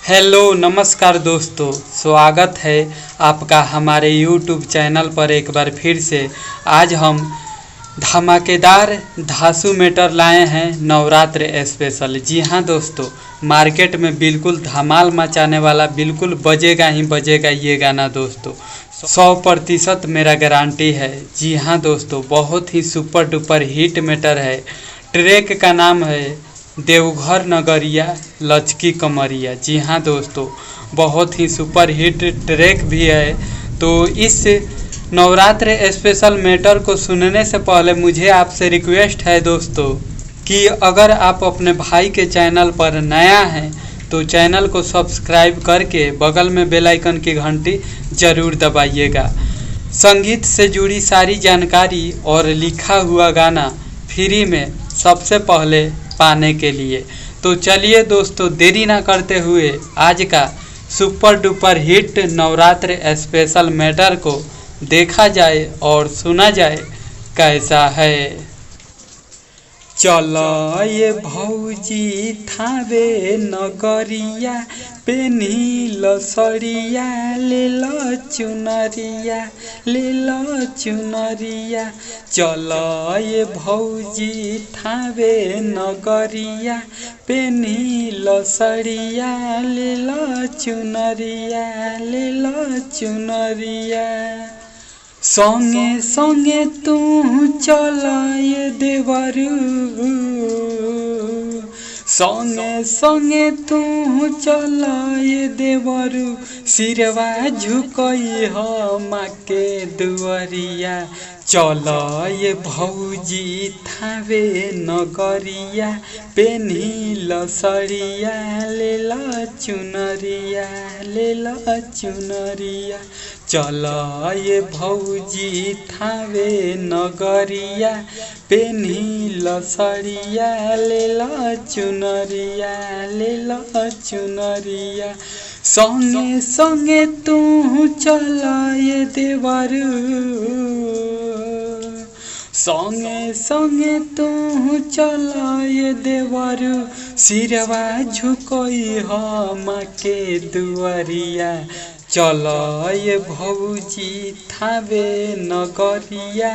Hello नमस्कार दोस्तों, स्वागत है आपका हमारे YouTube चैनल पर एक बार फिर से। आज हम धमाकेदार धांसू मेटर लाए हैं नवरात्र स्पेशल। जी हाँ दोस्तों, मार्केट में बिल्कुल धमाल मचाने वाला, बिल्कुल बजेगा ही बजेगा ये गाना दोस्तों। 100% मेरा गारंटी है। जी हाँ दोस्तों, बहुत ही सुपर डुपर हिट मेटर है। ट्रैक का नाम है देवघर नगरिया लचकी कमरिया। जी हाँ दोस्तों, बहुत ही सुपर हिट ट्रैक भी है। तो इस नवरात्र स्पेशल मेटर को सुनने से पहले मुझे आपसे रिक्वेस्ट है दोस्तों कि अगर आप अपने भाई के चैनल पर नया हैं तो चैनल को सब्सक्राइब करके बगल में बेल आइकन की घंटी ज़रूर दबाइएगा। संगीत से जुड़ी सारी जानकारी और लिखा हुआ गाना फ्री में सबसे पहले पाने के लिए। तो चलिए दोस्तों, देरी ना करते हुए आज का super duper hit Navratra special matter को देखा जाए और सुना जाए कैसा है। चलो ये भौजी थावे नगरिया पेनी लसरिया ले लो चुनरिया ले लो चुनरिया। चलो ये भौजी थावे नगरिया पेनी लसरिया ले लो चुनरिया ले लो चुनरिया। संगे संगे तू चल ये देवरू, संगे संगे तू चल ये देवरू, सिरवा झुकई हो माँ के दुआरिया। चल ये भौजी थावे नगरिया पेनी लसरिया ले लो चुनरिया ले लो चुनरिया। चल ये भौजी थावे नगरिया पेनी लसरिया ले लो चुनरिया ले लो चुनरिया। संगे संगे तू चल ये देवरू, संगे संगे तू चल ये देवरू, सिरवा झुकई हो माँ के दुआरिया। चल ये भौजी थावे नगरिया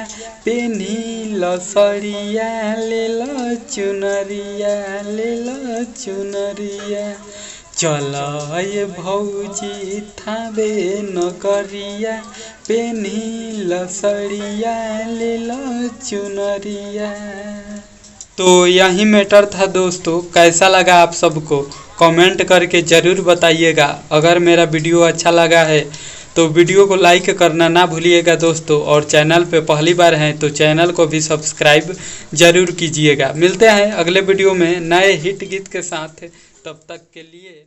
पेनी लसरिया ले लो चुनरिया ले लो चुनरिया। चल ये भौजी थावे नगरिया पेनी लसरिया ले लो चुनरिया। तो यही मैटर था दोस्तों, कैसा लगा आप सबको कमेंट करके ज़रूर बताइएगा। अगर मेरा वीडियो अच्छा लगा है तो वीडियो को लाइक करना ना भूलिएगा दोस्तों, और चैनल पे पहली बार हैं तो चैनल को भी सब्सक्राइब ज़रूर कीजिएगा। मिलते हैं अगले वीडियो में नए हिट गीत के साथ, तब तक के लिए।